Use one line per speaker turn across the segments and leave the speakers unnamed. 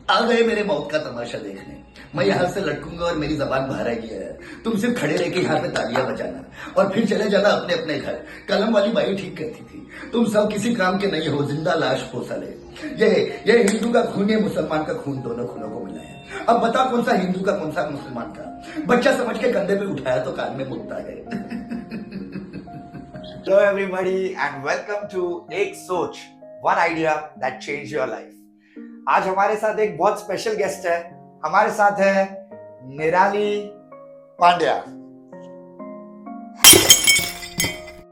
आ गए मेरे मौत का तमाशा देखने। मैं यहाँ से लटकूंगा और मेरी जबान बाहर आएगी है। तुम सिर्फ खड़े रह के यहाँ पे तालियां बजाना और फिर चले जाना अपने अपने घर। कलम वाली बाई ठीक कहती थी, तुम सब किसी काम के नहीं हो, जिंदा लाश पोसा ले। ये हिंदू का खून है, मुसलमान का खून, दोनों खूनों को मिला है। अब बता कौन सा हिंदू का कौन सा मुसलमान का। बच्चा समझ के कंधे पे उठाया तो कान में मुद्दा है।
Hello everybody and welcome to एक सोच, one idea that changed your life। आज हमारे साथ एक बहुत स्पेशल गेस्ट है। हमारे साथ है निराली Pandya.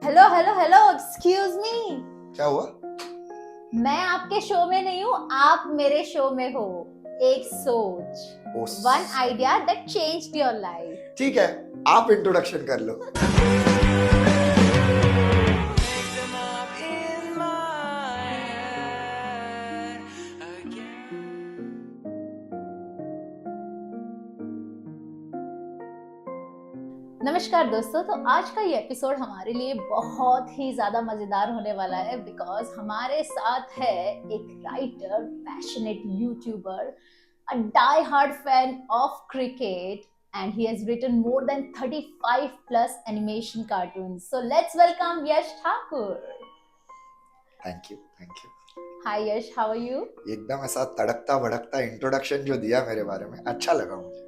Hello hello hello, excuse me.
क्या हुआ?
मैं आपके शो में नहीं हूँ, आप मेरे शो में हो। एक सोच, one idea that changed your life.
ठीक है, आप इंट्रोडक्शन कर लो।
नमस्कार दोस्तों, तो आज का ये एपिसोड हमारे लिए बहुत ही ज्यादा मजेदार होने वाला है बिकॉज हमारे साथ है एक writer, passionate YouTuber, a die hard fan of cricket and he has written more than 35 plus animation cartoons. So let's welcome Yash Thakur.
Thank you.
Hi Yash, how are you?
एकदम ऐसा तड़कता भड़कता introduction जो दिया मेरे बारे में, अच्छा लगा मुझे।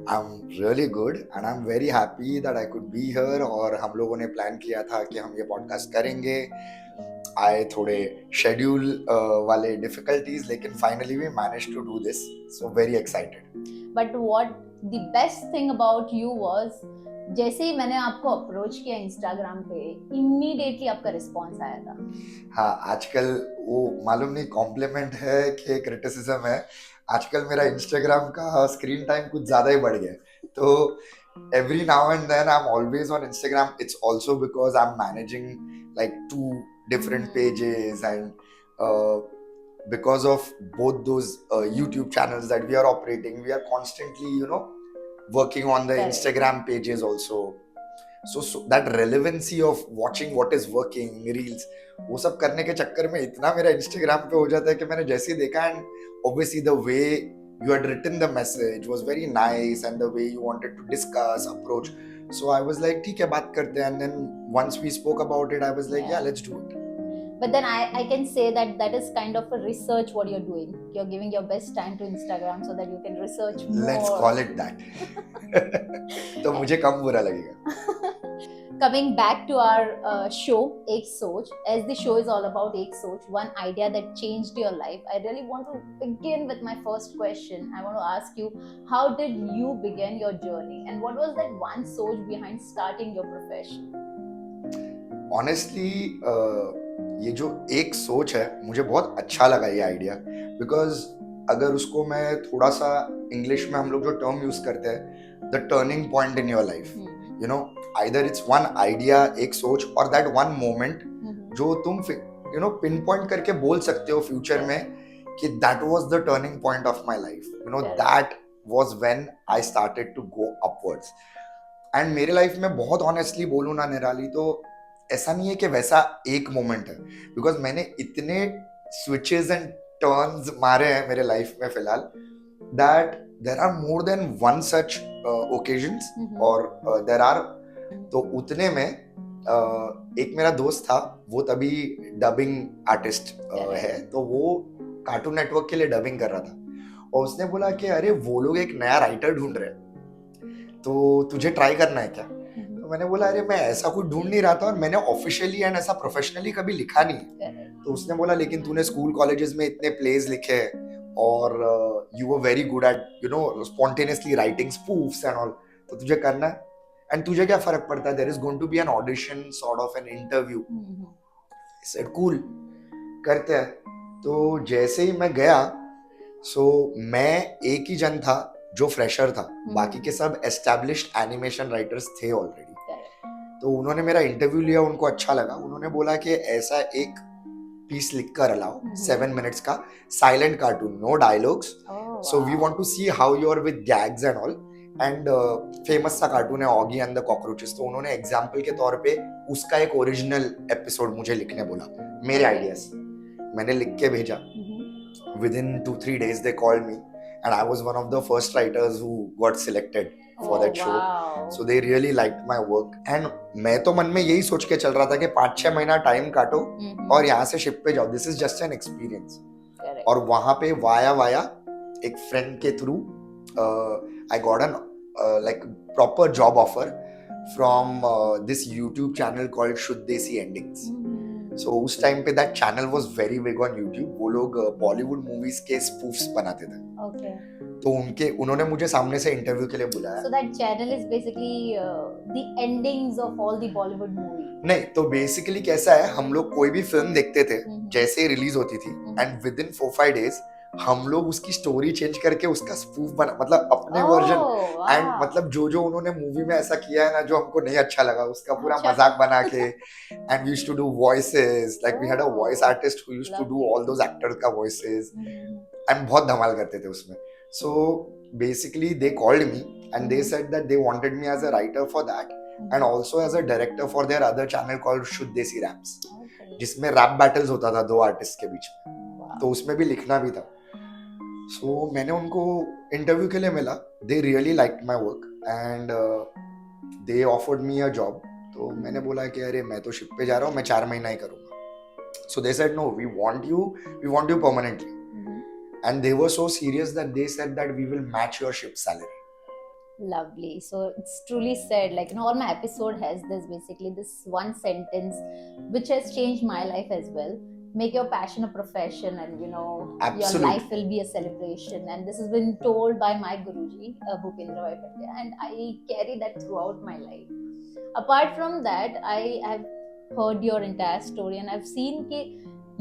I am really good and I am very happy that I could be here. और हम लोगों ने प्लान किया था कि हम ये पॉडकास्ट करेंगे। आए थोड़े शेड्यूल वाले डिफिकल्टीज, लेकिन finally we manage to do this, so very excited.
But what the best thing about you was, जैसे ही मैंने आपको अप्रोच किया इंस्टाग्राम पे, इमीडिएटली आपका रिस्पॉन्स आया था।
हाँ, आजकल वो मालूम नहीं कॉम्प्लीमेंट है कि क्रिटिसिज्म है। आजकल मेरा इंस्टाग्राम का स्क्रीन टाइम कुछ ज्यादा ही बढ़ गया है, तो every now and then I'm always on Instagram. It's also because I'm managing like 2 different pages and because of both those YouTube channels that we are operating, we are constantly, working on the
Correct.
Instagram pages also. So that relevancy of watching what is working, reels, वो सब करने के चक्कर में इतना मेरा Instagram पे हो जाता है कि मैंने जैसे ही देखा, and obviously the way you had written the message was very nice and the way you wanted to discuss, approach. So I was like, ठीक है, बात करते हैं. And then once we spoke about it, I was like, yeah, let's do it.
But then I can say that is kind of a research what you're doing. You're giving your best time to Instagram so that you can research more.
Let's call it that. तो मुझे कम बुरा लगेगा.
Coming back to our show, Ek Soch, as the show is all about Ek Soch, one idea that changed your life, I really want to begin with my first question. I want to ask you, how did you begin your journey and what was that one soch behind starting your profession?
Honestly, ये जो एक सोच है, मुझे बहुत अच्छा लगा ये आइडिया, बिकॉज अगर उसको मैं थोड़ा सा इंग्लिश में हम लोग जो टर्म यूज करते हैं, the turning point in your life, either it's one idea, एक सोच, और that one moment जो तुम पिन पॉइंट करके बोल सकते हो फ्यूचर में कि that was the turning point of my life, that was when I started to go upwards. and मेरे लाइफ में बहुत ऑनेस्टली बोलूं ना निराली, तो ऐसा नहीं है कि वैसा एक मोमेंट है, बिकॉज मैंने इतने स्विचेस एंड टर्न्स मारे हैं मेरे लाइफ में फिलहाल, that there are more than one such occasions, और देयर आर, तो उतने में एक मेरा दोस्त था, वो तभी डबिंग आर्टिस्ट है, तो वो कार्टून नेटवर्क के लिए डबिंग कर रहा था, और उसने बोला कि अरे वो लोग एक नया राइटर ढूंढ रहे हैं, तो तुझे ट्राई करना है क्या? तो मैंने बोला अरे मैं ऐसा कुछ ढूंढ नहीं रहा था, और मैंने ऑफिशियली एंड ऐसा प्रोफेशनली कभी लिखा नहीं. तो उसने बोला लेकिन तूने स्कूल कॉलेजेस में इतने प्लेज लिखे हैं, और you were very good at spontaneously writing spoofs and all, तो तुझे करना है, एंड तुझे क्या फर्क पड़ता है, there is going to be an audition, sort of an interview. Said cool, करते हैं. तो जैसे ही मैं गया, सो मैं एक ही जन था जो फ्रेशर था, बाकी के सब एस्टैब्लिश्ड एनिमेशन राइटर्स थे ऑलरेडी. तो उन्होंने मेरा इंटरव्यू लिया, उनको अच्छा लगा, उन्होंने बोला कि ऐसा एक पीस लिख कर अलाओ 7 minutes का silent cartoon, no dialogues, so we want to see how you are with gags and all. And famous सा कार्टून है ऑगी एंड द कॉकरोचेस, तो उन्होंने एग्जाम्पल के तौर पे उसका एक ओरिजिनल एपिसोड मुझे लिखने बोला मेरे आइडियाज. मैंने लिख के भेजा, within 2-3 days they called me, and I was one of the first writers who got selected for that show. So they really liked my work, and मैं तो मन में यही सोच के चल रहा था कि 5-6 महीना टाइम काटो और यहाँ से शिप पे जाओ, this is just an experience. और वहां पे वाया एक फ्रेंड के through I got an like proper job offer from this YouTube channel called शुद्ध देसी एंडिंग्स. सो उस टाइम पे that channel was very big on YouTube. वो लोग बॉलीवुड मूवीज के स्पूफ्स बनाते थे. तो उन्होंने मुझे सामने से इंटरव्यू के लिए बुलाया.
So that channel is basically the endings of all the Bollywood movies.
नहीं, तो बेसिकली कैसा है, हम लोग कोई भी फिल्म देखते थे जैसे ही रिलीज होती थी, एंड विद इन 4-5 डेज हम लोग उसकी स्टोरी चेंज करके उसका स्पूफ बना, मतलब अपने वर्जन. एंड मतलब जो उन्होंने मूवी में ऐसा किया है ना जो हमको नहीं अच्छा लगा, उसका पूरा मजाक बना के. And we used to do voices, like we had a voice artist who used to do all those actors का वॉइसेस, एंड बहुत धमाल करते थे उसमें. So basically they called me and they said that they wanted me as a writer for that and also as a director for their other channel called शुद्ध देसी raps, जिसमें rap battles होता था 2 आर्टिस्ट के बीच में. तो उसमें भी लिखना भी था. So मैंने उनको इंटरव्यू के लिए मिला. They really liked my work and they offered me a job. तो मैंने बोला कि अरे मैं तो शिप पे जा रहा हूँ, मैं 4 महीना ही करूँगा. So they said no, we want you permanently. And they were so serious that they said that we will match your ship salary.
Lovely. So it's truly said, like, all my episode has this one sentence which has changed my life as well. Make your passion a profession, and
Absolutely.
your life will be a celebration. And this has been told by my Guruji, Bhupendra Bhai Pandya, and I carry that throughout my life. Apart from that, I have heard your entire story, and I've seen that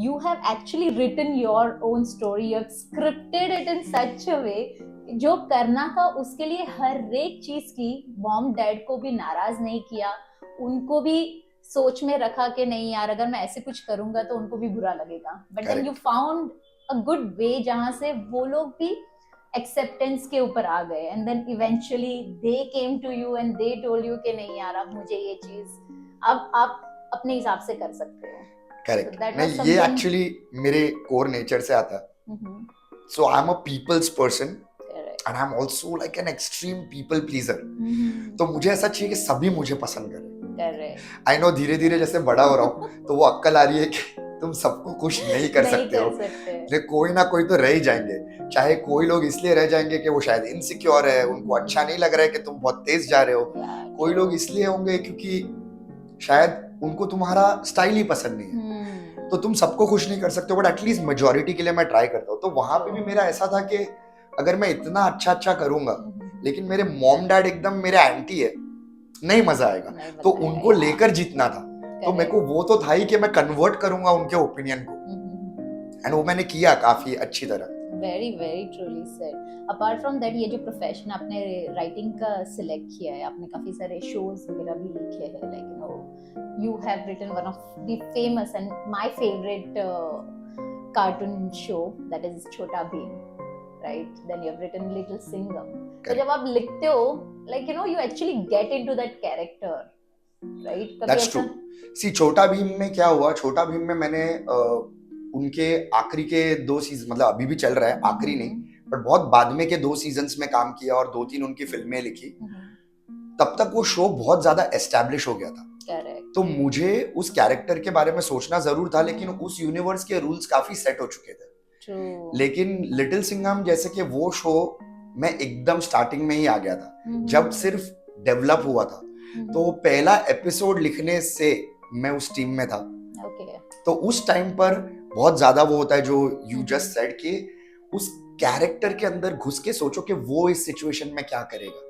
you have actually written your own story. You have scripted it in such a way, जो करना था उसके लिए हर एक चीज की. Mom dad को भी नाराज नहीं किया, उनको भी सोच में रखा कि नहीं यार अगर मैं ऐसे कुछ करूंगा तो उनको भी बुरा लगेगा. But then you found a good way जहां से वो लोग भी एक्सेप्टेंस के ऊपर आ गए, and then eventually they came to you and they told you कि नहीं यार अब मुझे ये चीज अब आप अपने हिसाब से कर सकते हो.
करेक्ट. नहीं, ये एक्चुअली मेरे कोर नेचर से आता है. So I am a people's person and I am also like an extreme people pleaser. तो मुझे ऐसा चाहिए कि सभी मुझे पसंद करें. आई नो धीरे धीरे जैसे बड़ा हो रहा हूँ तो वो अक्ल आ रही है कि तुम सबको खुश नहीं कर सकते हो. लेकिन कोई ना कोई तो रह ही जाएंगे. चाहे कोई लोग इसलिए रह जाएंगे कि वो शायद इनसिक्योर है, उनको अच्छा नहीं लग रहा है कि तुम बहुत तेज जा रहे हो. कोई लोग इसलिए होंगे क्योंकि शायद उनको तुम्हारा स्टाइल ही पसंद नहीं है. तो तुम सबको खुश नहीं कर सकते हो, बट एटलीस्ट मेजॉरिटी के लिए मैं ट्राई करता हूँ. तो वहां पे भी मेरा ऐसा था कि अगर मैं इतना अच्छा करूंगा लेकिन मेरे मॉम डैड एकदम मेरे एंटी है, नहीं मजा आएगा. तो उनको लेकर जीतना था. तो मेरे को वो तो था ही कि मैं कन्वर्ट करूंगा उनके ओपिनियन को, एंड वो मैंने किया काफी अच्छी तरह.
Very very truly said. Apart from that, ये जो प्रोफेशन आपने राइटिंग का सिलेक्ट किया है, आपने काफी सारे शोज वगैरह भी लिखे हैं, like you have written one of the famous and my favorite cartoon show, that is Chhota Bheem, right? Then you have written Little Singham. So जब आप लिखते हो, like you actually get into that character, right?
That's true. See, छोटा भीम में क्या हुआ, छोटा भीम में मैंने उनके आखिरी के 2 सीजन, मतलब अभी भी चल रहा है, आखिरी नहीं बट बहुत बाद में के 2 सीजन्स में काम किया और 2-3 उनकी फिल्में लिखी. तब तक वो शो बहुत ज्यादा एस्टैब्लिश हो गया था. तो मुझे उस कैरेक्टर के बारे में सोचना जरूर था, लेकिन उस यूनिवर्स के रूल्स काफी सेट हो चुके थे. लेकिन लिटिल सिंघम जैसे कि वो शो मैं एकदम स्टार्टिंग में ही आ गया था, जब सिर्फ डेवलप हुआ था. तो पहला एपिसोड लिखने से मैं उस टीम में था. तो उस टाइम पर बहुत ज्यादा वो होता है जो यू जस्ट सेड कि उस कैरेक्टर के अंदर घुस के सोचो कि वो इस सिचुएशन में क्या करेगा.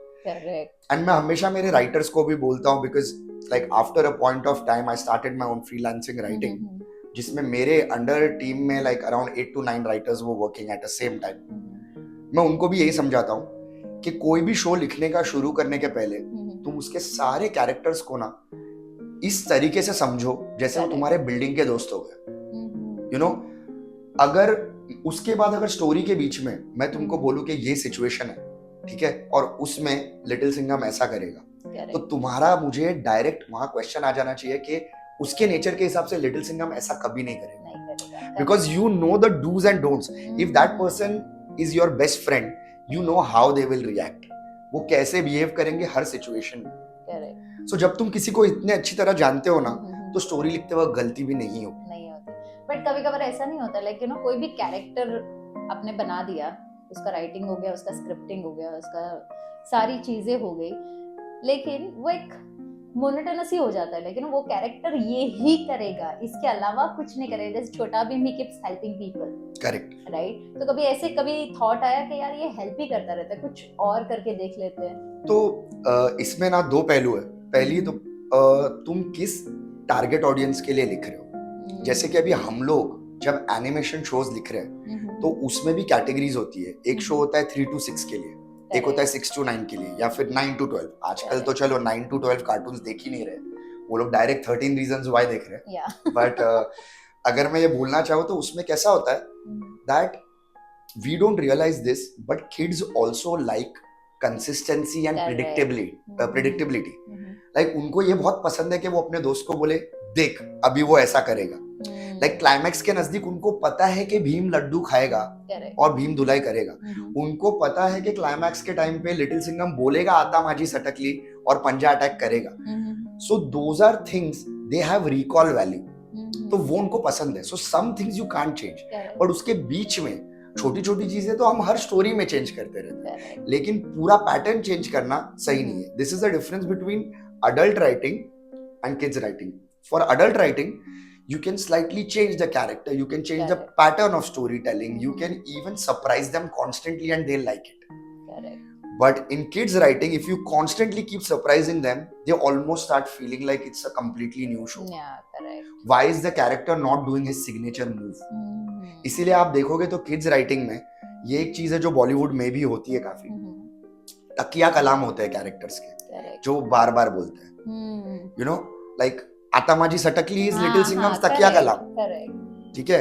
एंड मैं हमेशा मेरे राइटर्स को भी बोलता हूँ, because like after a point of time I started my own freelancing writing, जिसमें मेरे अंडर टीम में like around 8 to 9 writers were working at the same time. मैं उनको भी यही समझाता हूँ कि कोई भी शो लिखने का शुरू करने के पहले तुम उसके सारे कैरेक्टर्स को ना इस तरीके से समझो जैसे वो तुम्हारे बिल्डिंग के दोस्त हो गए. अगर उसके बाद अगर स्टोरी के बीच में मैं तुमको बोलूं कि ये सिचुएशन है, ठीक है, और उसमें लिटिल सिंघम ऐसा करेगा, तो तुम्हारा मुझे डायरेक्ट वहां क्वेश्चन आ जाना चाहिए कि उसके नेचर के हिसाब से लिटिल सिंघम ऐसा कभी नहीं करेगा.
करेगा
because you know the do's and don'ts. If that person is your best friend, you know how they will react. वो कैसे बिहेव करेंगे हर सिचुएशन में.
करेक्ट
सो जब तुम किसी को इतने अच्छी तरह जानते हो ना, तो स्टोरी लिखते वक्त गलती भी नहीं होगी.
नहीं होती. बट कभी कभार ऐसा नहीं होता, लाइक यू नो कोई भी कैरेक्टर आपने बना दिया, उसका राइटिंग हो गया, उसका स्क्रिप्टिंग हो गया, उसका सारी चीजें हो गई, लेकिन वो एक मोनोटोनस ही हो जाता है. लेकिन वो कैरेक्टर ये ही करेगा, इसके अलावा कुछ नहीं करेगा. जैसे छोटा Bhim, he keeps helping people.
Correct.
Right. तो कभी थॉट आया कि यार ये हेल्प ही करता रहता है, कुछ और करके देख लेते हैं.
तो इसमें ना दो पहलू है. पहली तो तुम किस टारगेट ऑडियंस के लिए लिख रहे हो. जैसे कि अभी हम लोग जब एनिमेशन शोज लिख रहे हैं, तो उसमें भी कैटेगरीज होती है. एक शो होता है 3 to 6 के लिए, एक होता है 6 to 9 के लिए, या फिर 9 to 12. आजकल तो चलो 9 to 12 कार्टून्स देख ही नहीं रहे, वो लोग डायरेक्ट 13 रीजंस व्हाई देख रहे हैं. बट अगर मैं ये बोलना चाहूँ तो उसमें कैसा होता है that we don't realize this, but kids also like consistency and predictability. Like उनको ये बहुत पसंद है कि वो अपने दोस्त को बोले, देख अभी वो ऐसा करेगा. लाइक क्लाइमैक्स के नजदीक उनको पता है कि भीम लड्डू खाएगा और भीम धुलाई करेगा. उनको पता है कि क्लाइमैक्स के टाइम पे लिटिल सिंघम बोलेगा आता माझी सटकली और पंजा अटैक करेगा. So those are things they have recall value. तो वो उनको पसंद है. So some things you can't change, but उसके बीच में छोटी छोटी चीजें तो हम हर स्टोरी में चेंज करते रहते हैं, लेकिन पूरा पैटर्न चेंज करना सही नहीं है. This is the difference between adult writing and kids writing. For adult writing, you can slightly change the character, you can change the pattern of storytelling, you can even surprise them constantly and they'll like it.
Correct.
But in kids writing, if you constantly keep surprising them, they almost start feeling like it's a completely new show.
Yeah, correct.
Why is the character not doing his signature move? इसीलिए आप देखोगे तो kids writing में ये एक चीज है जो बॉलीवुड में भी होती है काफी. तकिया कलाम होते हैं कैरेक्टर्स के, जो बार बार बोलते हैं. यू नो लाइक आता माझी सटकली इज लिटिल सिंघम्स तकिया कलाम. ठीक है.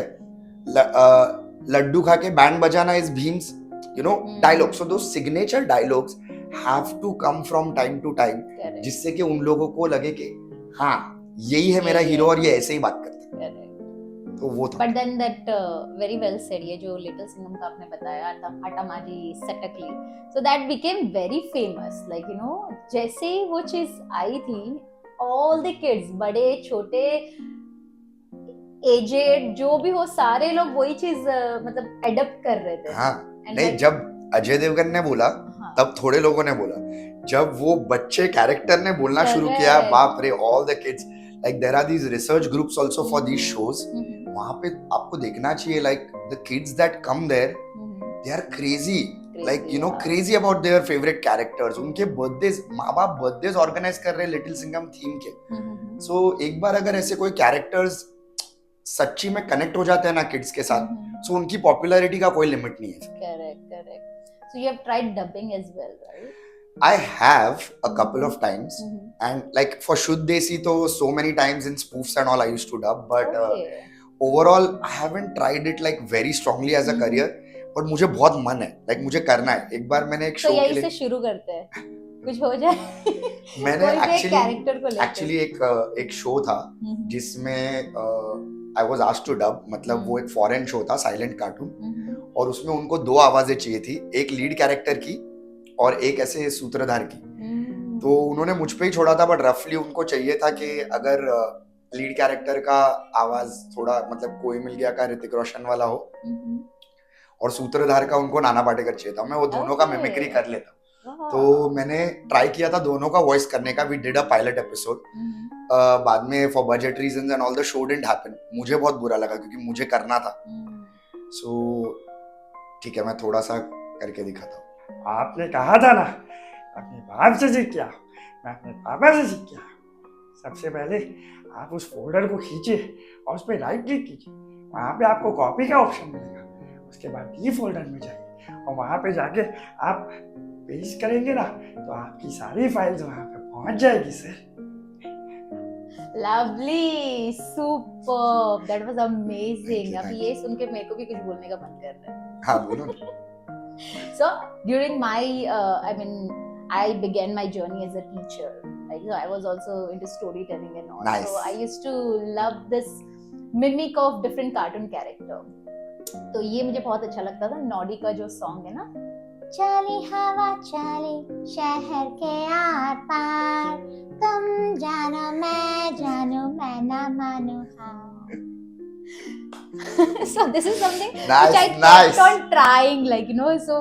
लड्डू खा के बैंड बजाना is Bheem's you know dialogue. So दो signature dialogues have to come from time to time, जिससे कि उन लोगों को लगे कि हाँ यही है मेरा हीरो और ये ऐसे ही बात करता है. तो वो था.
But then that very well said, ये जो लिटिल सिंघम का आपने बताया, आटा माझी सटकली, so that became very famous. Like you know जैसे ही वो चीज आई थी, ऑल द किड्स, बड़े छोटे एजेड जो भी हो, सारे लोग वही चीज मतलब एडप्ट कर रहे थे.
हाँ. नहीं, जब अजय देवगन ने बोला तब थोड़े लोगों ने बोला. जब वो बच्चे कैरेक्टर ने बोलना शुरू किया, बाप रे, all the kids, like there are these research groups also for these shows. वहां पे आपको देखना चाहिए, like the kids that come there, they are crazy, like you know crazy about their favourite characters. उनके बर्थडेज, माँ बाप birthdays organise कर रहे हैं लिटिल सिंघम थीम के. सो एक बार अगर ऐसे कोई कैरेक्टर्स सच्ची में कनेक्ट हो जाते हैं ना किड्स के साथ, सो उनकी पॉपुलैरिटी का कोई लिमिट नहीं है.
Correct. So you have tried dubbing as well, right?
I have a couple of times, and like for Shuddh Desi, to so many times in spoofs and all I used to dub, but overall I haven't tried it like very strongly as a career. But मुझे बहुत मन है, like मुझे करना है. एक बार मैंने एक शो के लिए,
तो यही से शुरू करते हैं, कुछ हो जाए.
मैंने
एक्चुअली
एक शो था जिसमें I was asked to dub, मतलब वो एक फॉरेन शो था, साइलेंट कार्टून, और उसमें उनको 2 आवाजें चाहिए थी, एक लीड कैरेक्टर की और एक ऐसे सूत्रधार की. तो उन्होंने मुझ पे ही छोड़ा था, बट रफली उनको चाहिए था कि अगर लीड कैरेक्टर का आवाज थोड़ा मतलब कोई मिल गया का ऋतिक रोशन वाला हो, और सूत्रधार का उनको नाना पाटेकर चाहिए था. मैं वो दोनों का मिमिक्री कर लेता. तो मैंने ट्राई किया था दोनों का वॉइस करने का. We did a pilot episode. बाद में for budget reasons and all the show didn't happen. मुझे बहुत बुरा लगा क्योंकि मुझे करना था. सो ठीक है, मैं थोड़ा सा करके दिखाता हूँ.
आपने कहा था ना अपने बाप से सीख किया, मैं अपने पापा से सीख किया. सबसे पहले आप उस फोल्डर को खींचिए और उस पर राइट क्लिक कीजिए. वहाँ पे आपको कॉपी का ऑप्शन मिलेगा. उसके बाद डी फोल्डर में जाइए और वहाँ पे जाके आप पेस्ट करेंगे ना, तो आपकी सारी फाइल्स वहाँ पे पहुँच जाएगी sir.
Lovely, super, that was amazing. अब ये सुन के मेरे को भी कुछ बोलने का मन कर रहा है.
हाँ बोलो.
So during my I began my journey as a teacher. Like, I was also into storytelling and all.
Nice.
So I used to love this mimic of different cartoon character. तो ये मुझे बहुत अच्छा लगता था। नॉडी का जो song है ना, चली हवा चली शहर के आर पार, तुम जानो मैं जानू मैं ना मानू हाँ। So this is something which I kept on trying, like, you know, so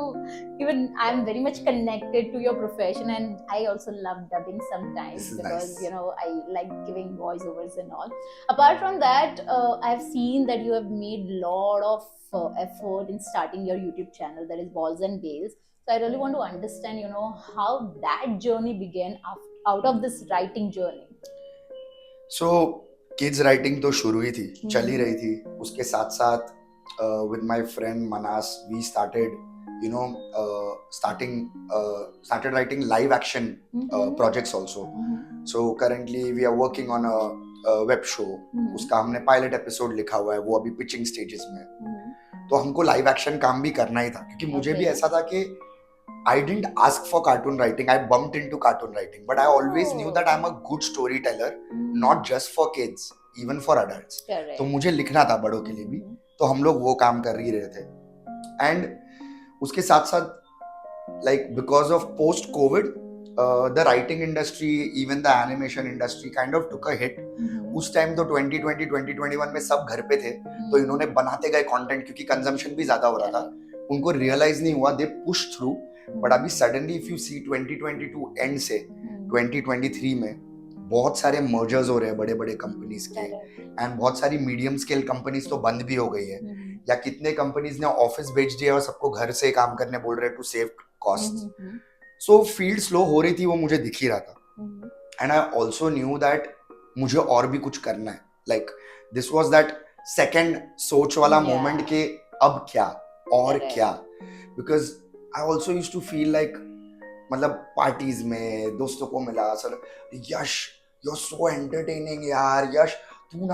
even I'm very much connected to your profession, and I also love dubbing sometimes
This is
because
nice.
you know I like giving voiceovers and all. Apart from that, I've seen that you have made lot of effort in starting your YouTube channel, that is Balls and Bales. So I really want to understand, you know, how that journey began out of this writing journey.
So kids writing तो शुरू ही थी, चल ही रही थी। उसके साथ साथ with my friend Manas we started you know started writing live action projects also. So currently we are working on a web show. उसका हमने पायलट एपिसोड लिखा हुआ है, वो अभी पिचिंग स्टेजेस में है। तो हमको लाइव एक्शन काम भी करना ही था, क्योंकि मुझे भी ऐसा था कि I didn't ask for cartoon writing. I bumped into cartoon writing, but I always knew that I'm a good storyteller, not just for kids, even for adults.
Correct.
तो मुझे लिखना था बड़ों के लिए भी, तो हम लोग वो काम कर ही रहे थे। And उसके साथ साथ like because of post COVID, the writing industry, even the animation industry kind of took a hit. उस टाइम तो 2020 2021 में सब घर पे थे, तो इन्होंने बनाते गए कंटेंट, क्योंकि कंजम्पशन भी ज्यादा हो रहा था, उनको रियलाइज नहीं हुआ, दे पुश थ्रू। बट अभी suddenly if you see 2022 and से 2023 में बहुत सारे मर्जर्स हो रहे हैं बड़े बड़े कंपनीज के, एंड बहुत सारी मीडियम स्केल कंपनीज तो बंद भी हो गई है, या कितने कंपनीज ने ऑफिस बेच दिया और सबको घर से काम करने बोल रहे हैं to save cost. So field slow हो रही थी, वो मुझे दिख ही रहा था। And I also knew that मुझे और भी कुछ करना है। Like this was that second सोच वाला मोमेंट के अब क्या और क्या, because I also use to feel like, मतलब पार्टीज में दोस्तों को मिला, sir Yash you are so entertaining यार, यश तू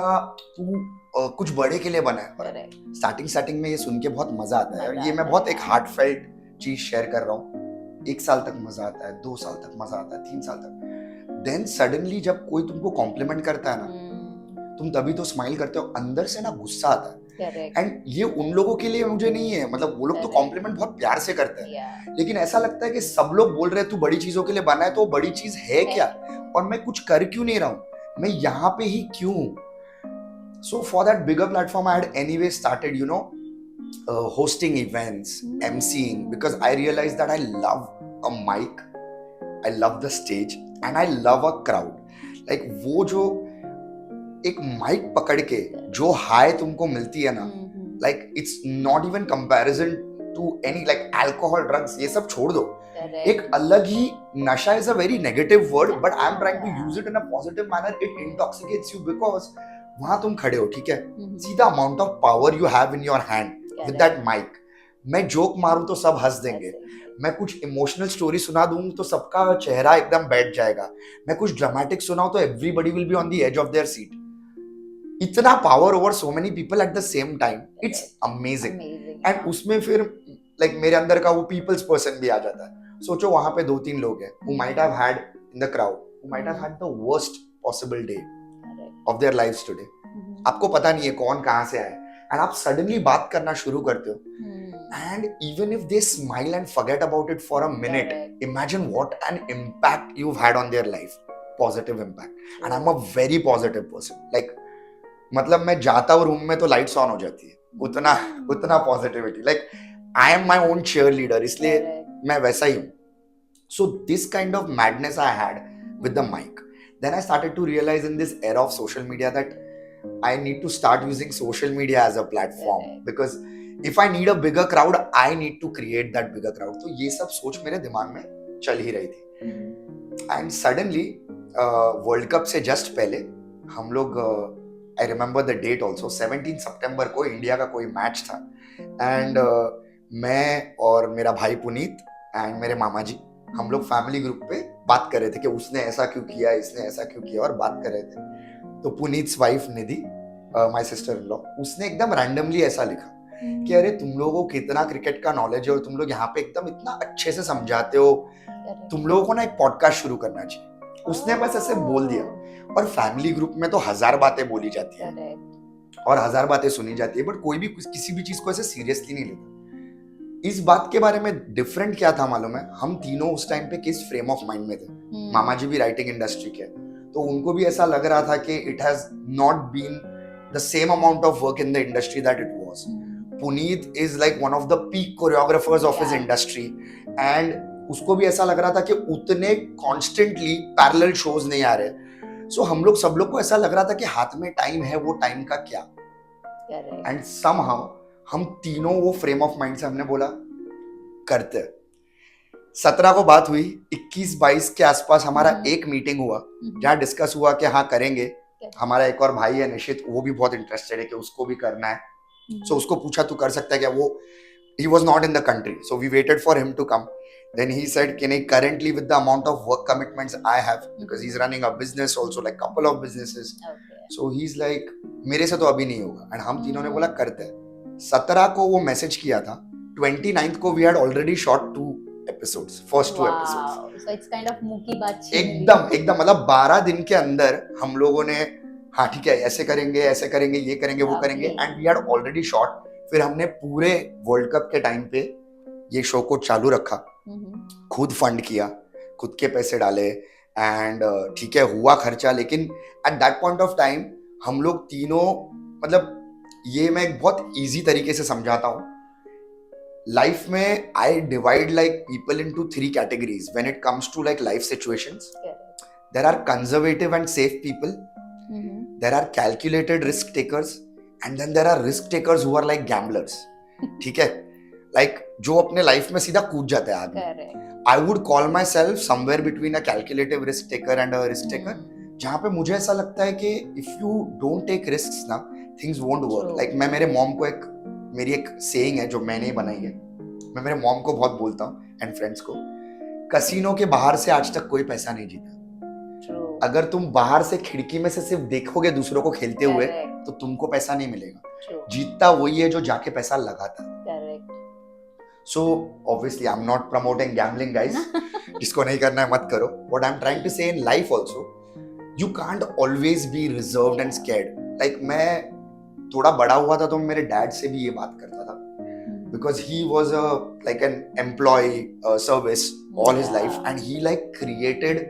कुछ बड़े के लिए बना है। स्टार्टिंग में ये सुन के बहुत मजा आता है, ये मैं बहुत एक हार्टफेल्ट चीज शेयर कर रहा हूँ। 1 साल तक मजा आता है, 2 साल तक मजा आता है, 3 साल तक, देन सडनली जब कोई तुमको कॉम्प्लीमेंट करता है ना, तुम तभी तो स्माइल करते हो, अंदर से ना गुस्सा आता है। एंड ये उन लोगों के लिए मुझे नहीं है, मतलब वो लोग तो कॉम्प्लीमेंट बहुत प्यार से करते हैं, लेकिन ऐसा लगता है कि सब लोग बोल रहे हैं तू बड़ी चीजों के लिए बना है, तो वो बड़ी चीज है क्या, और मैं कुछ कर क्यों नहीं रहा हूँ, मैं यहाँ पे ही क्यों हूँ। So for that bigger platform I had anyway started you no hosting events, emceeing, because I realized that I love a mic, I love the stage, and I love a crowd. Like वो जो एक mic पकड़ के जो high तुमको मिलती है ना, like it's not even comparison to any like alcohol, drugs, ये सब छोड़ दो, एक अलग ही नशा is a very negative word, but I'm trying to use it in a positive manner. It intoxicates you because वहां तुम खड़े हो, ठीक है, see the amount of power you have in your hand with that mic. मैं joke मारूं तो सब हंस देंगे, मैं कुछ इमोशनल स्टोरी सुना दूं तो सबका चेहरा एकदम बैठ जाएगा, मैं कुछ ड्रामेटिक सुनाऊं तो everybody will be on the edge of their seat. इतना power over so many people at the same time, it's amazing. And उसमें फिर लाइक मेरे अंदर का वो पीपल्स पर्सन भी आ जाता है। सोचो वहां पे 2-3 लोग हैं who might have had in the crowd, who might have had the worst possible day of their lives today. आपको पता नहीं है कौन कहां से आए, एंड आप सडनली बात करना शुरू करते हो, and even if they smile and forget about it for a minute, imagine what an impact you had on their life, positive impact. And I am a very positive person, like मतलब मैं जाता हूँ room में तो lights on हो जाती है, उतना positivity, like I am my own cheerleader, इसलिए मैं वैसा ही हूँ। So this kind of madness I had with the mic. Then I started to realize in this era of social media that I need to start using social media as a platform, because if I need a bigger crowd, I need to create that bigger crowd. तो ये सब सोच मेरे दिमाग में चल ही रही थी। And suddenly वर्ल्ड कप से जस्ट पहले हम लोग, I remember the date also, 17 सितंबर को इंडिया का कोई मैच था, एंड मैं और मेरा भाई पुनीत एंड मेरे मामा जी, हम लोग फैमिली ग्रुप पे बात कर रहे थे कि उसने ऐसा क्यों किया, इसने ऐसा क्यों किया, और बात कर रहे थे। तो Puneet's wife Nidhi, my sister in law, उसने एकदम रैंडमली ऐसा लिखा कि अरे तुम लोगों को कितना क्रिकेट का नॉलेज है और तुम लोग यहाँ पे एकदम इतना अच्छे से समझाते हो, तुम लोगों को ना एक पॉडकास्ट शुरू करना चाहिए। उसने बस ऐसे बोल दिया, और फैमिली ग्रुप में तो 1000 बातें बोली जाती है, और 1000 बातें सुनी जाती है, बट कोई भी किसी भी चीज को ऐसे सीरियसली नहीं लेता। इस बात के बारे में डिफरेंट क्या था मालूम है, हम तीनों उस टाइम पे किस फ्रेम ऑफ माइंड में थे। मामा जी भी राइटिंग इंडस्ट्री के, तो उनको भी ऐसा लग रहा था कि it has not been the same amount of work in the industry that it was. Puneet is like one of the peak choreographers of his industry, and उसको भी ऐसा लग रहा था कि उतने कॉन्स्टेंटली पैरेलल शोज नहीं आ रहे। सो हम लोग सब लोग को ऐसा लग रहा था कि हाथ में टाइम है, वो टाइम का क्या। एंड समहाउ हम तीनों वो फ्रेम ऑफ माइंड से हमने बोला करते। 17 को बात हुई, 21-22 के आसपास हमारा एक मीटिंग हुआ जहाँ डिस्कस हुआ कि हाँ करेंगे। हमारा एक और भाई है निशित, वो भी बहुत इंटरेस्टेड है कि उसको भी करना है। सो उसको पूछा तू कर सकता है क्या, वो he was not in the country, so we waited for him to come. Then he said कि नहीं, currently with the amount of work commitments I have, because he's running a business also, like couple of businesses, so he's like मेरे से तो अभी नहीं होगा। And हम तीनों ने बोला करते हैं। 17 को वो मैसेज किया था, 29th को we had already shot 2 episodes, first 2 episodes.
So it's kind of मुकी बात
एकदम मतलब 12 दिन के अंदर हम लोगों ने हाँ ठीक है ऐसे करेंगे ये करेंगे वो करेंगे, and we had already shot. फिर हमने पूरे वर्ल्ड कप के टाइम पे ये शो को चालू रखा, खुद फंड किया, खुद के पैसे डाले, एंड ठीक है हुआ खर्चा। लेकिन at that point of time हम लोग तीनों, मतलब ये मैं एक बहुत इजी तरीके से समझाता हूँ। लाइफ में I divide like people into 3 categories when it comes to like life situations. There are conservative and safe people, there are calculated risk takers, and then there are risk takers who are like gamblers. ठीक है, like जो अपने life में सीधा कूद जाते हैं आदमी। I would call myself somewhere between a calculative risk taker and a risk taker, जहाँ पे मुझे ऐसा लगता है कि if you don't take risks ना, things won't work. Like मैं मेरे मॉम को मेरी एक saying है जो मैंने ही बनाई है, मैं मेरे मॉम को बहुत बोलता हूँ एंड फ्रेंड्स को, कसिनो के बाहर से आज तक कोई पैसा नहीं जीता। अगर तुम बाहर से खिड़की में से सिर्फ देखोगे दूसरों को खेलते हुए तो तुमको पैसा नहीं मिलेगा। जीतता वही है जो जाके पैसा लगाता। So obviously I am not promoting gambling guys, जिसको नहीं करना है मत करो। What I am trying to say in life also, you can't always be reserved and scared. Like मैं थोड़ा बड़ा हुआ था तो मेरे डैड से भी ये बात करता था, because he was like an employee service all his life, and he like created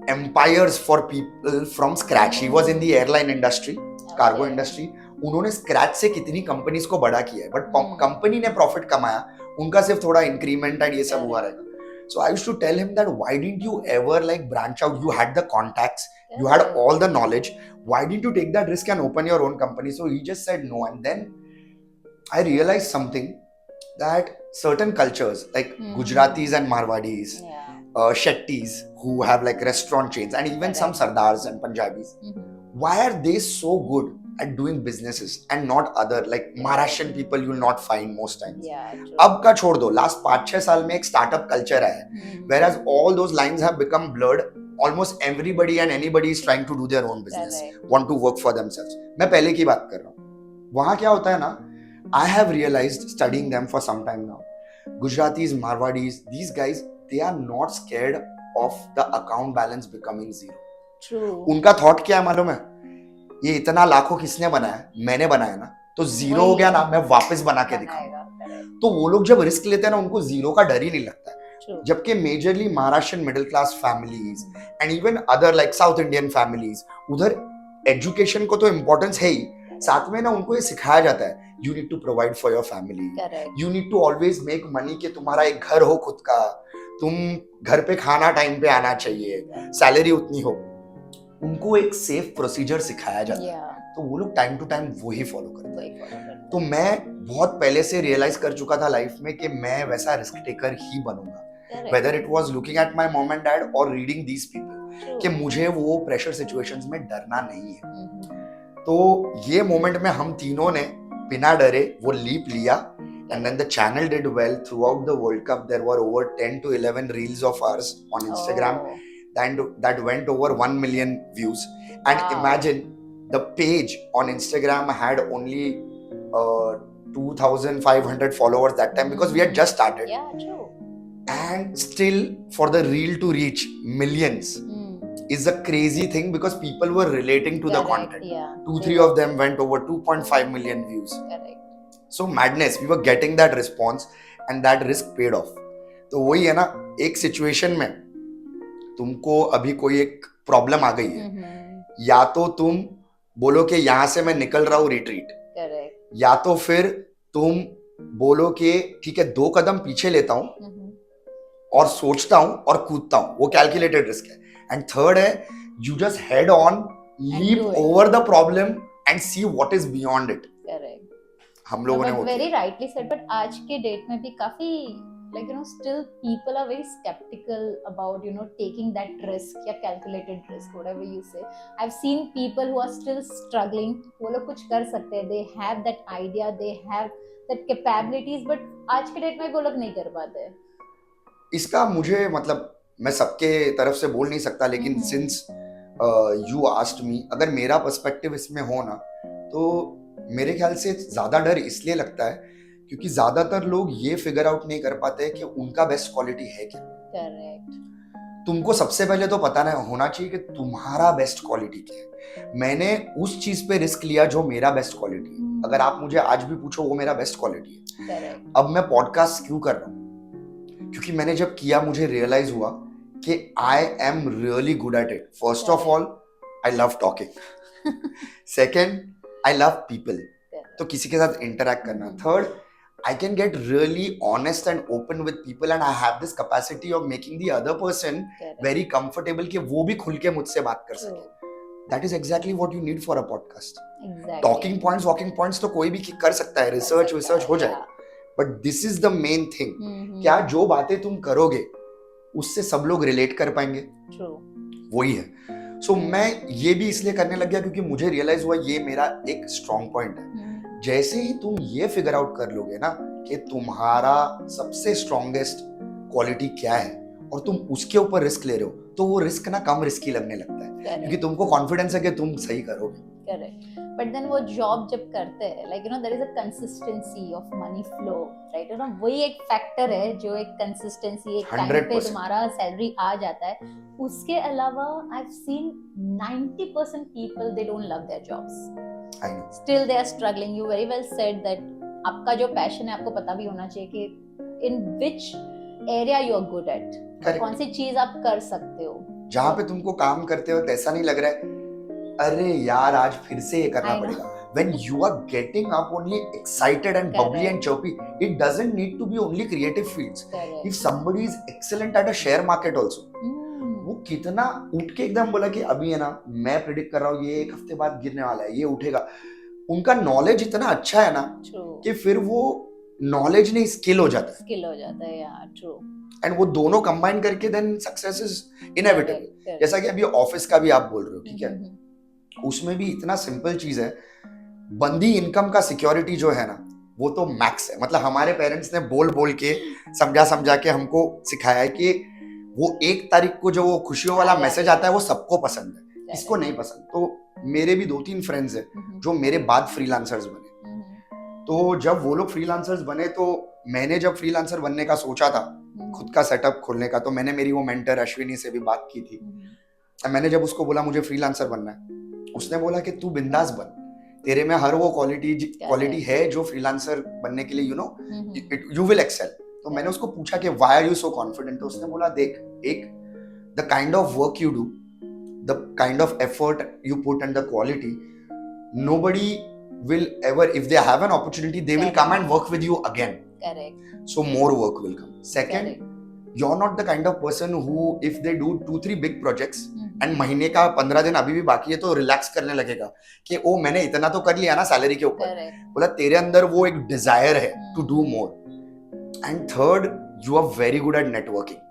empires for people from scratch. He was in the airline industry, cargo industry. उन्होंने स्क्रैच से कितनी कंपनीज को बड़ा किया है, बट कंपनी ने profit कमाया, उनका सिर्फ थोड़ा इंक्रीमेंट एंड ये सब हुआ रहेगा। So I used to tell him that why didn't you ever like branch out? You had the contacts, you had all the knowledge. Why didn't you take that risk and open your own company? So he just said no, and then I realized something, that certain cultures like Gujaratis and Marwadis, Shettis who have like restaurant chains, and even some Sardars and Punjabis, why are they so good at doing businesses and not other like Maharashtrian people you will not find most times. अब का छोड़ दो, last 5-6 साल में एक startup culture है, whereas all those lines have become blurred. Almost everybody and anybody is trying to do their own business, want to work for themselves. मैं पहले की बात कर रहा हूँ। वहाँ क्या होता है ना, I have realized studying them for some time now, Gujaratis, Marwadis, these guys, they are not scared of the account balance becoming zero.
True.
उनका थॉट क्या है मालूम है, ये इतना लाखों किसने बनाया, मैंने बनाया ना, तो जीरो हो गया ना, मैं वापस बना के दिखाऊंगा। तो वो लोग जब रिस्क लेते हैं ना, उनको जीरो का डर ही नहीं लगता है। जबकि majorly Maharashtrian middle class families and even other like south Indian families, उधर एजुकेशन को तो इम्पोर्टेंस है ही, साथ में ना उनको ये सिखाया जाता है, you need to provide for your family, you need to always make money, कि तुम्हारा एक घर हो खुद का, तुम घर पे खाना टाइम पे आना चाहिए, सैलरी उतनी हो। उनको एक सेफ प्रोसीजर सिखाया जाता है, तो वो लोग टाइम टू टाइम वही फॉलो करते हैं। तो मैं बहुत पहले से रियलाइज कर चुका था लाइफ में कि मैं वैसा रिस्क टेकर ही बनूंगा, whether it was looking at my mom and dad और रीडिंग दीज पीपल, कि मुझे वो प्रेशर सिचुएशंस में डरना नहीं है। तो ये मोमेंट में हम तीनों ने बिना डरे वो लीप लिया, and then the channel did well throughout the World Cup. There were over 10 to 11 reels of ours on Instagram that went over 1 million views. And imagine, the page on Instagram had only 2,500 followers that time, because we had just started.
Yeah, true.
And still for the reel to reach millions, is a crazy thing because people were relating to the
Correct,
content.
yeah.
2-3 of them went over 2.5 million views.
Correct.
So madness, we were getting that response and that risk paid off. तो वही है ना, एक situation में तुमको अभी कोई एक प्रॉब्लम आ गई है, या तो तुम बोलो कि यहाँ से मैं निकल रहा हूँ रिट्रीट,
Correct.
या तो फिर तुम बोलो कि ठीक है 2 कदम पीछे लेता हूँ और सोचता हूँ और कूदता हूँ, वो कैलकुलेटेड रिस्क है. एंड थर्ड है you just head on, leap
do it.
Over the problem and see what is beyond it.
Correct.
हम लोगों ने
But
वो
very
किया.
rightly said. But आज के डेट में भी काफी like still people are very skeptical about taking that risk या calculated risk, whatever you say. I've seen people who are still struggling. वो लोग कुछ कर सकते हैं, they have that idea, they have that capabilities, but आज के date में वो लोग नहीं कर पाते.
इसका मुझे मतलब मैं सबके तरफ से बोल नहीं सकता, लेकिन सिंस यू आस्क्ड मी, अगर मेरा पर्सपेक्टिव इसमें हो ना, तो मेरे ख्याल से ज्यादा डर इसलिए लगता है क्योंकि ज्यादातर लोग ये फिगर आउट नहीं कर पाते कि उनका बेस्ट क्वालिटी है क्या.
Correct.
तुमको सबसे पहले तो पता नहीं होना चाहिए कि तुम्हारा बेस्ट क्वालिटी क्या है. मैंने उस चीज पे रिस्क लिया जो मेरा बेस्ट क्वालिटी है. अगर आप मुझे आज भी पूछो, वो मेरा बेस्ट क्वालिटी है.
Correct.
अब मैं पॉडकास्ट क्यों कर रहा हूँ? क्योंकि मैंने जब किया मुझे रियलाइज हुआ कि I am really good at it. First of all, I love talking. Second, I love people, तो किसी के साथ इंटरेक्ट करना. Third, I can get really honest and open with people and I have this capacity of making the other person
Correct.
very comfortable कि वो भी खुल के मुझसे बात कर सके. That is exactly what you need for a podcast.
Exactly.
Talking points, walking points तो कोई भी कर सकता है, research हो जाएगा. But this is the main thing. क्या जो बातें तुम करोगे उससे सब लोग रिलेट कर पाएंगे?
True.
वही है. So मैं ये भी इसलिए करने लग गया क्योंकि मुझे रियलाइज हुआ ये मेरा एक स्ट्रॉन्ग पॉइंट है. जैसे ही तुम ये फिगर आउट कर लोगे ना कि तुम्हारा सबसे स्ट्रॉन्गेस्ट क्वालिटी क्या है और तुम उसके ऊपर रिस्क ले रहे हो, तो वो रिस्क ना कम रिस्की लगने लगता है.
Correct.
क्योंकि तुमको कॉन्फिडेंस है कि तुम सही करोगे.
Correct. But then वो जॉब जब करते हैं, like there is a consistency of money flow, right? वही एक फैक्टर है जो एक कंसिस्टेंसी, एक टाइम पे
100%.
तुम्हारा सैलरी आ जाता है. उसके अलावा I've seen 90% people they don't love their jobs.
I know.
Still they are struggling. You very well said that आपका जो पैशन है आपको पता भी होना चाहिए कि in which area you are good at.
Correct.
कौन सी चीज आप कर सकते हो.
जहाँ पे तुमको काम करते वक्त ऐसा नहीं लग रहा है अरे यार आज फिर से ये करना
I know.
पड़ेगा. When you are getting up only excited and bubbly
Correct.
and chirpy, it doesn't need to be only creative fields.
Correct.
If somebody is excellent at a share market also, वो कितना उठ के एकदम बोला कि अभी है ना मैं प्रिडिक्ट कर रहा हूँ ये 1 हफ्ते बाद गिरने वाला है, ये उठेगा. उनका नॉलेज इतना अच्छा है ना
True.
कि फिर वो नॉलेज नहीं स्किल हो जाता है.
स्किल हो जाता है यार. ट्रू.
एंड वो दोनों कंबाइन करके देन सक्सेस इज इनएविटेबल. जैसा कि अभी ऑफिस का भी आप बोल रहे हो, ठीक है, उसमें भी इतना सिंपल चीज है. बंदी इनकम का सिक्योरिटी जो है ना वो तो मैक्स है. मतलब हमारे पेरेंट्स ने बोल बोल के समझा के हमको सिखाया है कि वो 1 तारीख को जो वो खुशियों वाला मैसेज आता है वो सबको पसंद है, इसको नहीं पसंद. तो मेरे भी 2-3 फ्रेंड्स हैं जो मेरे बाद फ्रीलांसर्स बने. तो जब वो लोग फ्रीलांसर्स बने तो मैंने जब फ्रीलांसर बनने का सोचा था, खुद का सेटअप खोलने का, तो मैंने मेरी वो मेंटर अश्विनी से भी बात की थी. मैंने जब उसको बोला मुझे फ्रीलांसर बनना है, उसने बोला कि तू बिंदास बन, तेरे में हर वो क्वालिटी है जो फ्रीलांसर बनने के लिए यू विल एक्सेल. तो मैंने उसको पूछा कि why are you so confident. तो उसने बोला देख, एक the kind of work you do, the kind of effort you put and the quality, nobody will ever, if they have an opportunity, they will come and work with you again.
Correct.
So more work will come. Second,
Correct.
you're not the kind of person who, if they do 2-3 big projects and महीने का 15 दिन अभी भी बाकी है तो relax करने लगेगा कि ओ मैंने इतना तो कर लिया ना सैलरी के ऊपर.
Correct.
बोला तेरे अंदर वो एक डिजायर है to do more. And third, you are very good at networking.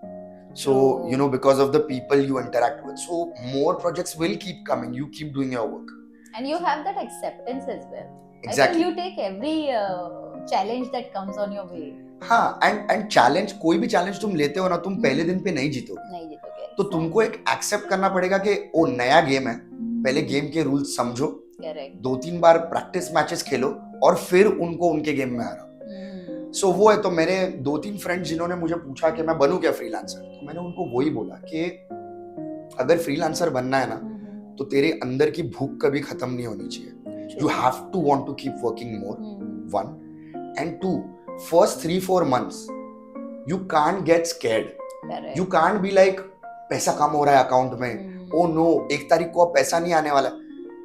So,
True.
you know, because of the people you interact with. So, more projects will keep coming. You keep doing your work.
And you have that acceptance as well.
Exactly.
I think you take every challenge that comes on your way.
हाँ, and challenge, कोई भी challenge तुम लेते हो ना, तुम पहले दिन पे नहीं जीतोगे.
नहीं जीतोगे.
तो तुमको एक एक्सेप्ट करना पड़ेगा कि वो नया गेम है, पहले गेम के रूल्स समझो,
Correct.
2-3 बार प्रैक्टिस मैचेस खेलो और फिर उनको उनके गेम में हराओ. सो वो है. तो मेरे 2-3 फ्रेंड्स जिन्होंने मुझे पूछा कि मैं बनूं क्या फ्रीलांसर, तो मैंने उनको वही बोला कि अगर फ्रीलांसर बनना है ना तो तेरे अंदर की भूख कभी खत्म नहीं होनी चाहिए. You have to want to keep working more. One. And two, first 3-4 months, you can't get scared. You can't be like, पैसा कम हो रहा है अकाउंट में, oh no, 1 तारीख को अब पैसा नहीं आने वाला.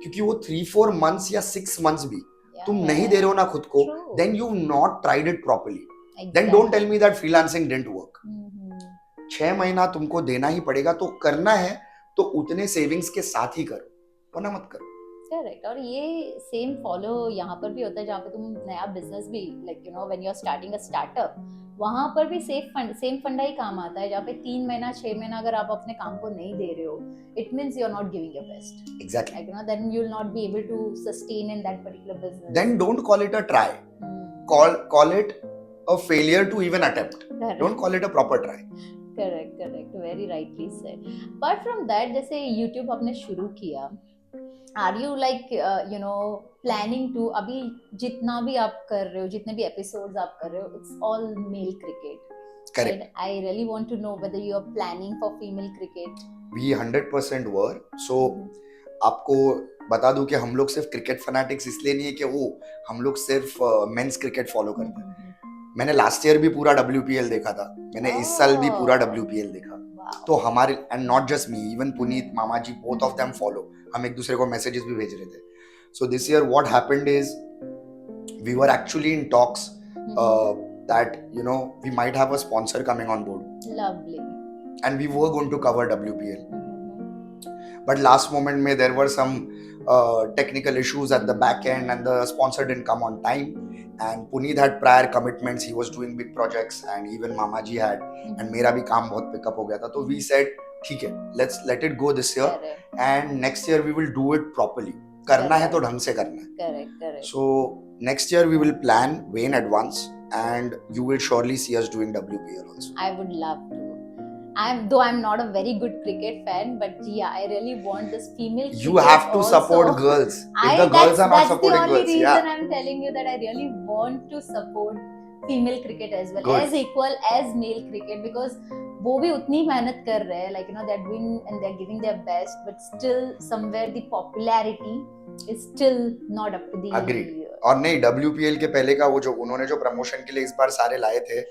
क्योंकि वो 3-4 months या 6 months भी तुम नहीं दे रहे हो ना खुद को, then you've not tried it properly. Then don't tell me that freelancing didn't work. 6 महीना तुमको देना ही पड़ेगा, तो करना है तो उतने सेविंग्स के साथ ही करो, वरना मत करो.
करेक्ट. और ये सेम फॉलो यहाँ पर भी होता है, जहाँ पे तुम नया बिजनेस भी like you know when you are starting a startup, वहाँ पर भी सेम फंडा ही काम आता है, जहाँ पे 3 महीना 6 महीना अगर आप अपने काम को नहीं दे रहे हो, it means you are not giving your best.
Exactly.
Like, you know, then you'll not be able to sustain in that particular business.
Then don't call it a try. Call it a failure to even attempt.
Correct.
Don't call it a proper try.
Correct. Very rightly said. Apart from that, जैसे YouTube आपने शुरू किया, are you like you know planning to, अभी जितना भी आप कर रहे हो, जितने भी एपिसोड्स आप कर रहे हो, it's all male cricket.
Correct.
And I really want to know whether you are planning for female cricket.
We 100% were. So आपको बता दूं कि हम लोग सिर्फ क्रिकेट फैनेटिक्स इसलिए नहीं है कि वो हम लोग सिर्फ मेंस क्रिकेट फॉलो करते हैं. मैंने लास्ट ईयर भी पूरा WPL देखा था, मैंने इस साल भी पूरा WPL देखा. तो हमारे, and not just me, even Puneet, मामा जी, बोथ ऑफ देम फॉलो. हम एक दूसरे को मैसेजेस भी भेज रहे थे. So this year what happened is we were actually in talks that you know we might have a sponsor coming on board.
Lovely.
And we were going to cover WPL. But last moment mein there were some technical issues at the back end and the sponsor didn't come on time. And Puneet had prior commitments, he was doing big projects, and even Mama ji had. And मेरा भी काम बहुत pick up हो गया था. तो we said ठीक है, let's let it go this year. And next year we will do it properly. करना है तो ढंग से करना है.
Correct.
So next year we will plan way in advance. And you will surely see us doing WPL also.
I would love to. I'm not a very good cricket fan, but yeah, I really want this female cricket.
You have to
also.
support girls. If the girls are not supporting
that's the only
girls,
reason I'm telling you that I really want to support female cricket as well.
Good.
As equal as male cricket, because वो भी उतनी मेहनत कर रहे हैं, like you know they're doing and they're giving their best, but still somewhere the popularity is still not up to the.
Agreed. और नहीं, WPL के पहले का वो जो उन्होंने जो प्रमोशन के लिए इस बार सारे लाए थे,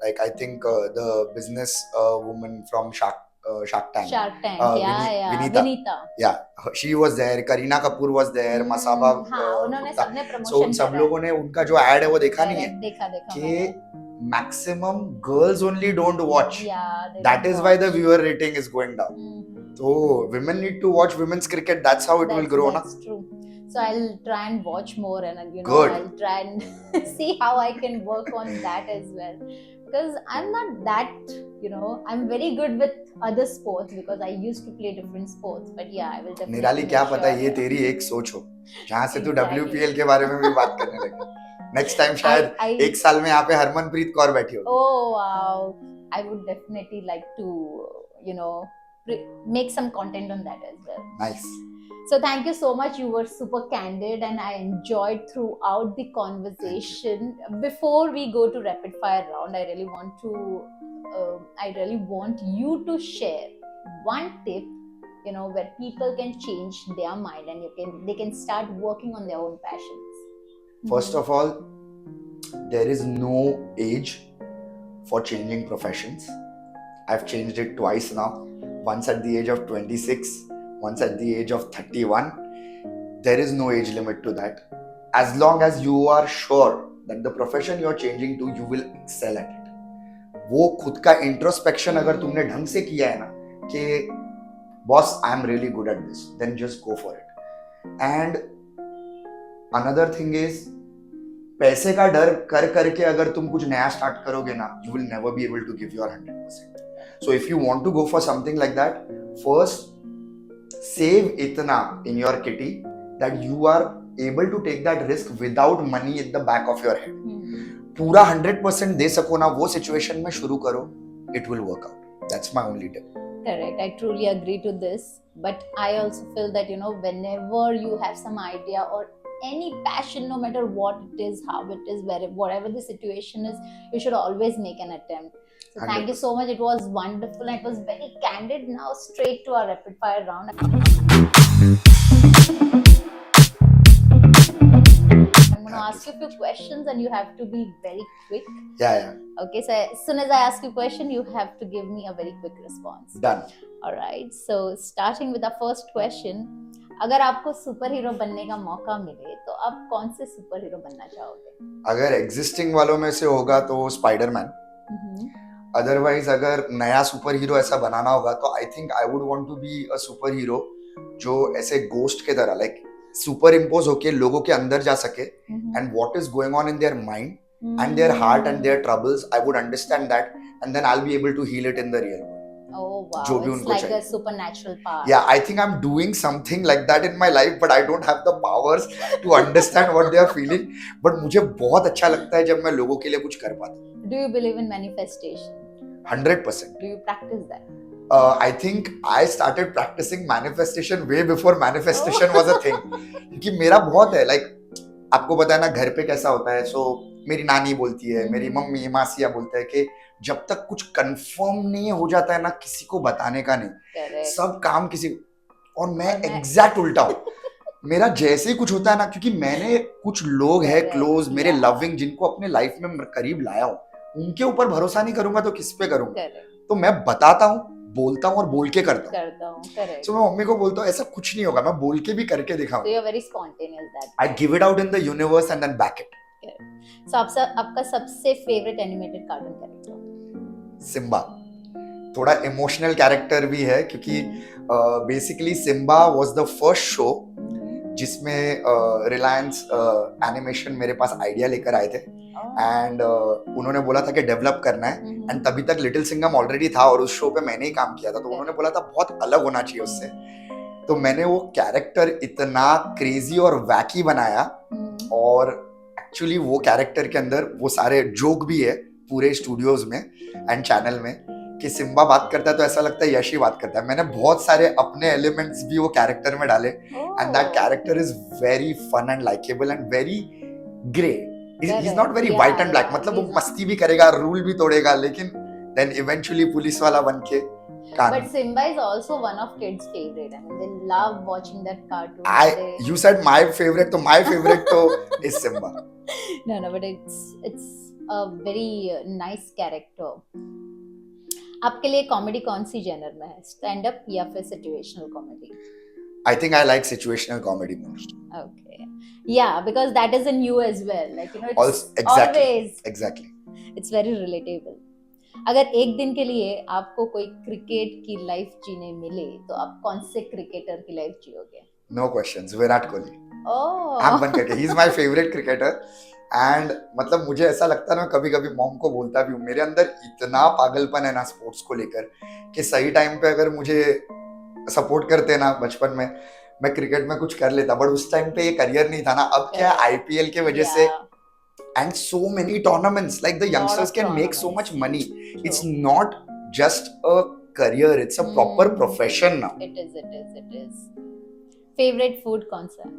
like I think the business woman from Shark Tank.
Vinita.
Yeah, she was there. Kareena Kapoor was there. Masaba.
हाँ, उन्होंने सबने प्रमोशन.
So उन सब लोगों ने उनका जो ad है वो देखा नहीं है.
देखा.
कि maximum girls only don't watch.
Yeah.
That is why the viewer rating is going down. So women need to watch women's cricket. That's how it will grow.
That's true. So I'll try and watch more, and you know
Good.
I'll try and see how I can work on that as well, because I'm not that, you know, I'm very good with other sports because I used to play different sports, but yeah, I will definitely.
निराली क्या पता ये तेरी एक सोच हो जहाँ से तू WPL के बारे में भी बात करने लगे. नेक्स्ट टाइम शायद एक साल में यहाँ पे हरमनप्रीत कौर बैठी हो.
Oh wow, I would definitely like to, you know, make some content on that as well.
Nice.
So thank you so much. You were super candid and I enjoyed throughout the conversation. Before we go to rapid fire round, I really want you to share one tip, you know, where people can change their mind and they can start working on their own passions.
First of all, there is no age for changing professions. I've changed it twice now. Once at the age of 26. Once at the age of 31. There is no age limit to that. As long as you are sure that the profession you are changing to, you will excel at it. वो खुद का introspection अगर तुमने ढंग से किया है ना कि boss, I am really good at this, then just go for it. And another thing is, पैसे का डर कर करके अगर तुम कुछ नया स्टार्ट करोगे ना, you will never be able to give your 100%. So if you want to go for something like that, first save itna in your kitty that you are able to take that risk without money in the back of your head. पूरा 100% दे सको ना वो situation में शुरू करो, it will work out. That's my only tip.
Correct. I truly agree to this. But I also feel that, you know, whenever you have some idea or any passion, no matter what it is, how it is, whatever the situation is, you should always make an attempt. So thank you so much. It was wonderful and it was very candid. Now straight to our rapid fire round. I'm going to ask you a few questions and you have to be very quick.
Yeah.
Okay, so as soon as I ask you a question, you have to give me a very quick response.
Done.
Alright, so starting with the first question. अगर आपको super hero बनने का मौका मिले तो आप कौन से सुपर हीरो बनना चाहोगे?
अगर एग्जिस्टिंग वालों में से होगा तो स्पाइडरमैन. अदरवाइज अगर नया सुपर हीरो ऐसा बनाना होगा तो I think I would want to be a superhero जो ऐसे गोस्ट के तरह लाइक सुपर इम्पोज होके लोगों के अंदर जा सके and what is going on in their mind and their heart and their troubles I would understand that and then I will be able to heal it in the real world.
Oh wow,
जो भी
it's
उनको
like
चाहिए.
a supernatural power.
Yeah, I think I'm doing something like that in my life, but I don't have the powers to understand what they are feeling. But मुझे बहुत अच्छा लगता है जब मैं लोगों के लिए कुछ कर पाता हूँ.
Do you believe in manifestation?
100%.
Do you practice that?
I think I started practicing manifestation way before manifestation was a thing. क्योंकि मेरा बहुत है like आपको पता है ना घर पे कैसा होता है. So मेरी नानी बोलती है, मेरी मम्मी मासिया बोलते हैं कि जब तक कुछ कंफर्म नहीं हो जाता है ना किसी को बताने का नहीं.
Correct.
सब काम किसी और मैं एग्जैक्ट उल्टा हूँ. मेरा जैसे ही कुछ होता है ना क्योंकि मैंने कुछ लोग हैं क्लोज मेरे लविंग जिनको अपने लाइफ में करीब लाया हूँ उनके ऊपर भरोसा नहीं करूंगा तो किस पे करूंगा.
Correct.
तो मैं बताता हूँ बोलता हूँ और बोल के करता हूँ.
Correct.
तो मैं मम्मी को बोलता हूँ ऐसा कुछ नहीं होगा मैं बोल के भी करके
So
दिखाऊँ.
you're very spontaneous that.
I give it out in the universe and then back it.
So आपका सबसे favourite animated cartoon character?
Simba. थोड़ा इमोशनल कैरेक्टर भी है क्योंकि basically Simba was the first show जिसमें रिलायंस एनिमेशन मेरे पास idea लेकर आए थे एंड उन्होंने बोला था कि डेवलप करना है एंड तभी तक लिटिल सिंघम ऑलरेडी था और उस शो पे मैंने ही काम किया था तो उन्होंने बोला था बहुत अलग होना चाहिए उससे. तो मैंने वो कैरेक्टर इतना क्रेजी और वैकी बनाया और एक्चुअली वो कैरेक्टर के अंदर वो सारे जोक भी है पूरे स्टूडियोज में एंड चैनल में कि सिम्बा बात करता है तो ऐसा लगता है यश ही बात करता है. मैंने बहुत सारे अपने एलिमेंट्स भी वो कैरेक्टर में डाले and that character is very fun and likeable and very grey. He's not very white and black. मतलब वो मस्ती भी करेगा रूल भी तोड़ेगा लेकिन then eventually पुलिस वाला बन के
But Simba is also one of kids' favorite. I mean, they love watching that cartoon.
You said my favorite, तो my favorite तो is Simba.
No, but it's a very nice character. आपके लिए comedy कौन सी Jenner में है? Stand up या फिर situational comedy?
I think I like situational comedy more.
Okay. Yeah, because that is in you as well. Like, you know, it's
Exactly.
always,
Exactly.
it's very relatable. अगर एक दिन के लिए आपको कोई क्रिकेट की लाइफ जीने मिले तो आप कौन से क्रिकेटर की life जियोगे?
No questions. Virat Kohli.
Oh.
आंख बंद करके. He's my favorite cricketer. And मतलब मुझे ऐसा लगता है ना कभी कभी मॉम को बोलता भी हूँ मेरे अंदर इतना पागलपन है ना स्पोर्ट्स को लेकर कि सही टाइम पे अगर मुझे सपोर्ट करते ना बचपन में मैं क्रिकेट में कुछ कर लेता बट उस टाइम पे ये करियर नहीं था ना. अब क्या आईपीएल के वजह से and so many tournaments like the youngsters can make so much money. It's not just a career it's a proper profession now.
It is. Favourite food कौन सा है?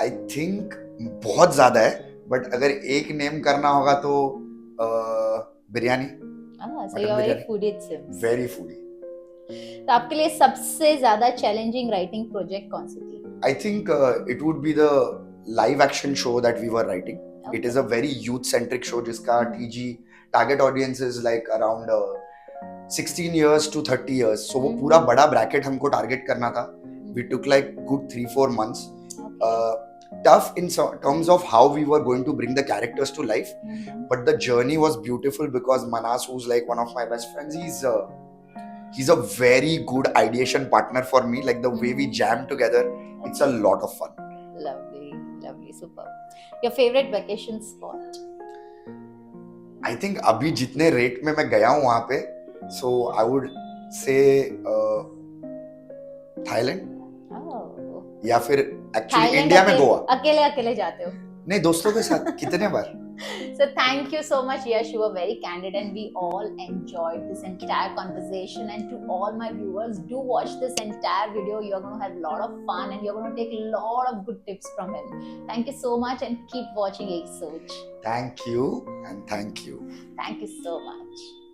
आई थिंक बहुत ज्यादा है बट अगर एक नेम करना होगा तो biryani.
So you're very foodie it seems.
Very foodie.
तो आपके लिए सबसे ज्यादा चैलेंजिंग राइटिंग प्रोजेक्ट कौन सी थी?
I think it would be the live action show that we were writing. It is a very youth centric show जिसका TG target audience is like around 16 years to 30 years. So वो पूरा बड़ा bracket हमको target करना था. We took like good 3-4 months. Tough in terms of how we were going to bring the characters to life. But the journey was beautiful because Manas, who's like one of my best friends, he's a very good ideation partner for me. Like the way we jam together, it's a lot of fun.
Lovely, super. Your favorite vacation spot?
I think अभी जितने rate में मैं गया हूँ वहाँ पे, so I would say Thailand. या फिर एक्चुअली इंडिया में गोवा.
अकेले जाते हो?
नहीं दोस्तों के साथ कितने बार.
So thank you so much, Yash. You were very candid, and we all enjoyed this entire conversation. And to all my viewers, do watch this entire video. You're going to have a lot of fun, and you're going to take a lot of good tips from him. Thank you so much, and keep watching Ek Soch.
Thank you and thank you.
Thank you so much.